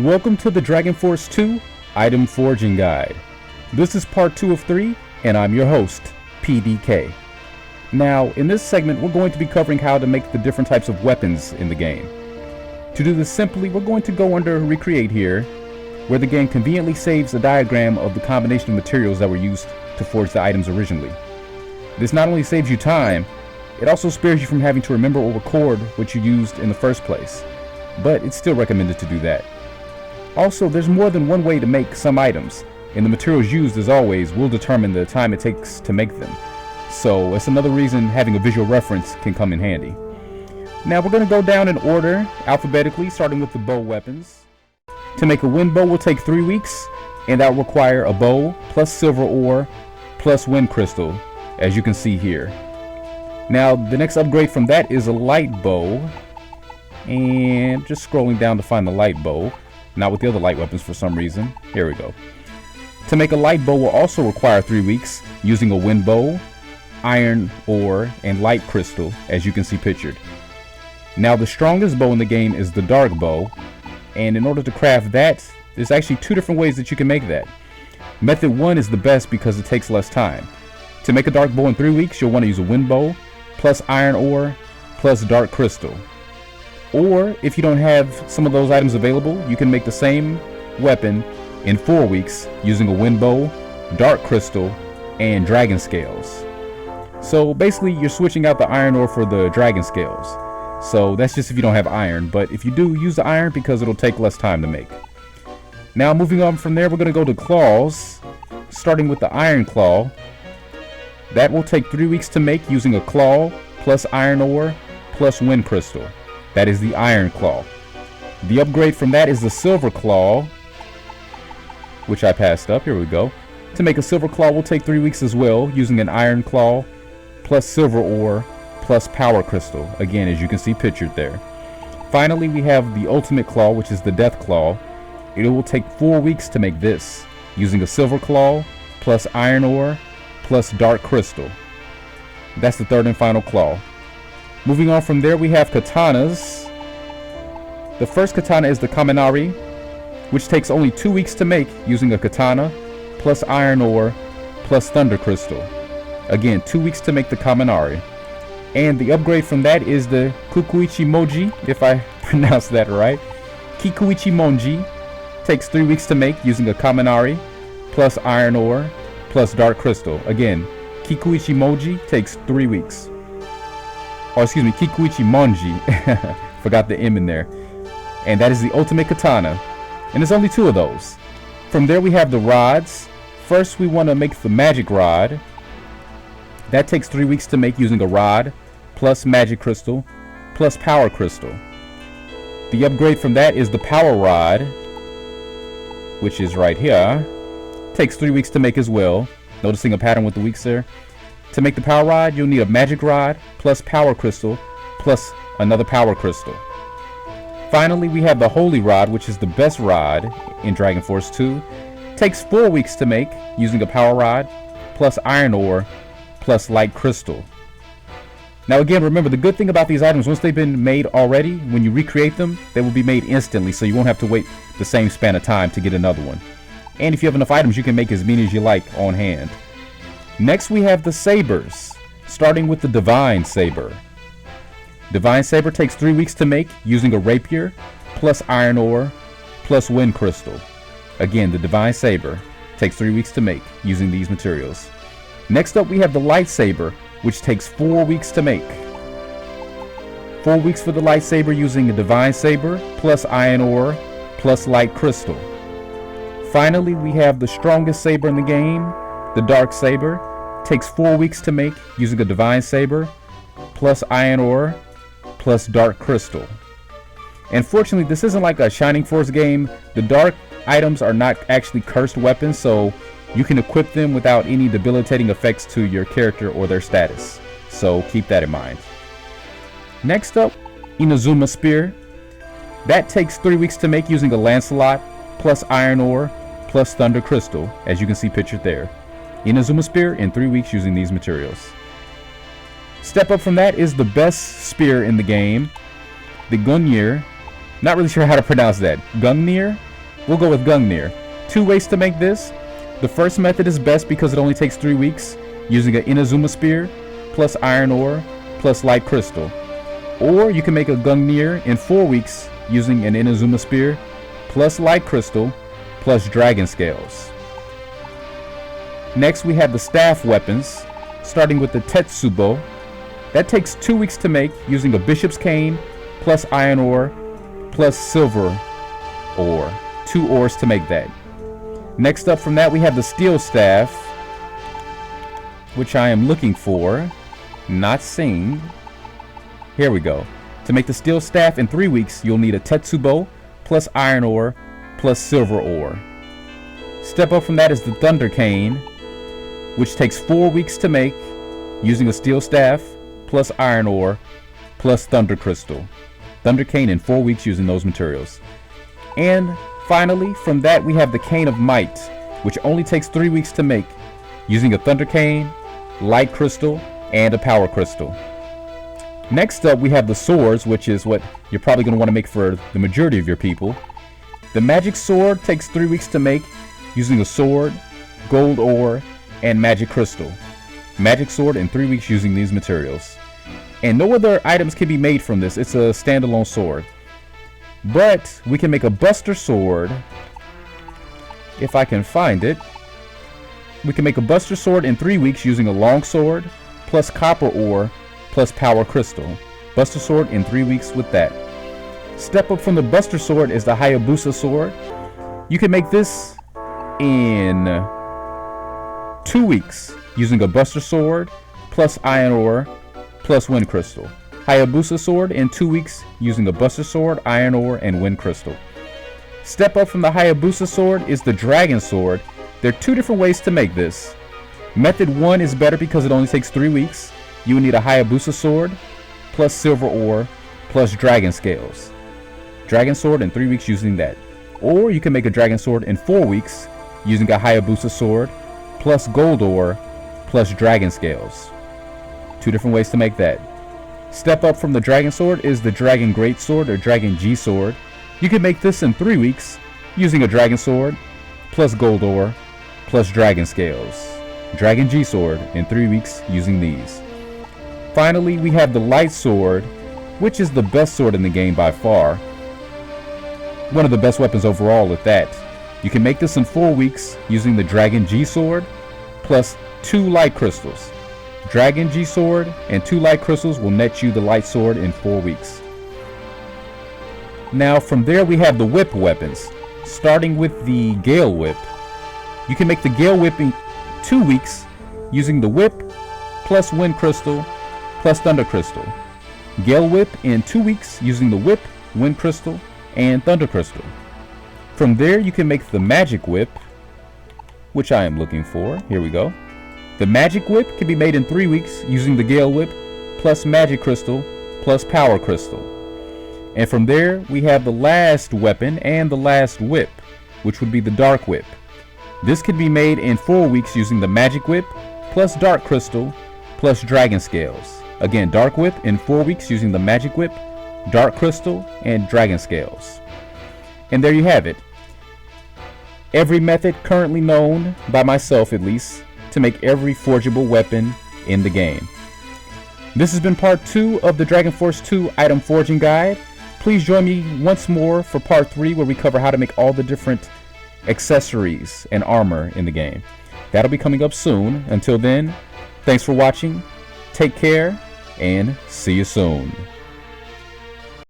Welcome to the Dragon Force 2 Item Forging Guide. This is part 2 of 3, and I'm your host, PDK. Now, in this segment, we're going to be covering how to make the different types of weapons in the game. To do this simply, we're going to go under Recreate here, where the game conveniently saves a diagram of the combination of materials that were used to forge the items originally. This not only saves you time, it also spares you from having to remember or record what you used in the first place, but it's still recommended to do that. Also, there's more than one way to make some items, and the materials used, as always, will determine the time it takes to make them. So it's another reason having a visual reference can come in handy. Now we're going to go down in order, alphabetically, starting with the bow weapons. To make a wind bow will take 3 weeks, and that will require a bow, plus silver ore, plus wind crystal, as you can see here. Now the next upgrade from that is a light bow, and just scrolling down to find the light bow. Not with the other light weapons for some reason. Here we go. To make a light bow will also require 3 weeks using a wind bow, iron ore, and light crystal, as you can see pictured. Now the strongest bow in the game is the dark bow, and in order to craft that, there's actually 2 different ways that you can make that. Method 1 is the best because it takes less time. To make a dark bow in 3 weeks, you'll want to use a wind bow, plus iron ore, plus dark crystal. Or, if you don't have some of those items available, you can make the same weapon in 4 weeks using a wind bow, dark crystal, and dragon scales. So basically, you're switching out the iron ore for the dragon scales. So that's just if you don't have iron, but if you do, use the iron because it'll take less time to make. Now moving on from there, we're going to go to claws, starting with the iron claw. That will take 3 weeks to make using a claw, plus iron ore, plus wind crystal. That is the iron claw. The upgrade from that is the silver claw, which I passed up. Here we go. To make a silver claw will take 3 weeks as well, using an iron claw, plus silver ore, plus power crystal. Again, as you can see pictured there. Finally, we have the ultimate claw, which is the death claw. It will take 4 weeks to make this, using a silver claw, plus iron ore, plus dark crystal. That's the third and final claw. Moving on from there, we have katanas. The first katana is the Kaminari, which takes only 2 weeks to make using a katana, plus iron ore, plus thunder crystal. Again, 2 weeks to make the Kaminari. And the upgrade from that is the Kikuichi Moji, if I pronounced that right. Kikuichi Monji takes 3 weeks to make using a Kaminari, plus iron ore, plus dark crystal. Again, Kikuichi Moji takes 3 weeks. Or excuse me, Kikuichi Monji. Forgot the M in there. And that is the ultimate katana. And there's only 2 of those. From there we have the rods. First we want to make the magic rod. That takes 3 weeks to make using a rod, plus magic crystal, plus power crystal. The upgrade from that is the power rod, which is right here. Takes 3 weeks to make as well. Noticing a pattern with the weeks there. To make the power rod, you'll need a magic rod, plus power crystal, plus another power crystal. Finally, we have the holy rod, which is the best rod in Dragon Force 2. Takes 4 weeks to make using a power rod, plus iron ore, plus light crystal. Now again, remember, the good thing about these items, once they've been made already, when you recreate them, they will be made instantly, so you won't have to wait the same span of time to get another one. And if you have enough items, you can make as many as you like on hand. Next we have the sabers, starting with the Divine Saber. Divine Saber takes 3 weeks to make using a rapier, plus iron ore, plus wind crystal. Again, the Divine Saber takes 3 weeks to make using these materials. Next up we have the lightsaber, which takes 4 weeks to make. 4 weeks for the lightsaber using a Divine Saber, plus iron ore, plus light crystal. Finally, we have the strongest saber in the game, the Dark Saber. Takes 4 weeks to make using a Divine Saber, plus iron ore, plus dark crystal. And fortunately, this isn't like a Shining Force game. The dark items are not actually cursed weapons, so you can equip them without any debilitating effects to your character or their status. So keep that in mind. Next up, Inazuma Spear. That takes 3 weeks to make using a Lancelot, plus iron ore, plus thunder crystal, as you can see pictured there. Inazuma Spear in 3 weeks using these materials. Step up from that is the best spear in the game, the Gungnir. Not really sure how to pronounce that. Gungnir. we'll go with Gungnir. 2 ways to make this. The first method is best because it only takes 3 weeks, using an Inazuma Spear plus iron ore plus light crystal. Or you can make a Gungnir in 4 weeks using an Inazuma Spear plus light crystal plus dragon scales. Next we have the staff weapons, starting with the Tetsubo. That takes 2 weeks to make using a bishop's cane plus iron ore plus silver ore. 2 ores to make that. Next up from that we have the steel staff, which I am looking for, not seeing. Here we go. To make the steel staff in 3 weeks, you'll need a Tetsubo plus iron ore plus silver ore. Step up from that is the thunder cane, which takes 4 weeks to make using a steel staff plus iron ore plus thunder crystal. Thunder cane in 4 weeks using those materials. And finally, from that we have the Cane of Might, which only takes 3 weeks to make using a thunder cane, light crystal, and a power crystal. Next up we have the swords, which is what you're probably going to want to make for the majority of your people. The magic sword takes 3 weeks to make using a sword, gold ore, and magic crystal. Magic sword in 3 weeks using these materials. And no other items can be made from this. It's a standalone sword. But we can make a buster sword, if I can find it. We can make a buster sword in 3 weeks using a long sword plus copper ore plus power crystal. Buster sword in 3 weeks with that. Step up from the buster sword is the Hayabusa Sword. You can make this in 2 weeks using a buster sword plus iron ore plus wind crystal. Hayabusa Sword in 2 weeks using a buster sword, iron ore, and wind crystal. Step up from the Hayabusa Sword is the Dragon Sword. There are 2 different ways to make this. Method 1 is better because it only takes 3 weeks. You will need a Hayabusa Sword plus silver ore plus dragon scales. Dragon Sword in 3 weeks using that. Or you can make a Dragon Sword in 4 weeks using a Hayabusa Sword plus gold ore plus dragon scales. 2 different ways to make that. Step up from the Dragon Sword is the Dragon Great Sword or Dragon G Sword. You can make this in 3 weeks using a Dragon Sword plus gold ore plus dragon scales. Dragon G Sword in 3 weeks using these. Finally, we have the Light Sword, which is the best sword in the game by far. One of the best weapons overall at that. You can make this in 4 weeks using the Dragon G Sword plus 2 light crystals. Dragon G Sword and 2 light crystals will net you the light sword in 4 weeks. Now from there we have the whip weapons, starting with the Gale Whip. You can make the Gale Whip in 2 weeks using the whip plus wind crystal plus thunder crystal. Gale Whip in 2 weeks using the whip, wind crystal, and thunder crystal. From there you can make the magic whip, which I am looking for. Here we go. The magic whip can be made in 3 weeks using the Gale Whip plus magic crystal plus power crystal. And from there we have the last weapon and the last whip, which would be the dark whip. This can be made in 4 weeks using the magic whip plus dark crystal plus dragon scales. Again, dark whip in 4 weeks using the magic whip, dark crystal, and dragon scales. And there you have it. Every method currently known, by myself at least, to make every forgeable weapon in the game. This has been part 2 of the Dragon Force 2 item forging guide. Please join me once more for part 3, where we cover how to make all the different accessories and armor in the game. That'll be coming up soon. Until then, thanks for watching, take care, and see you soon.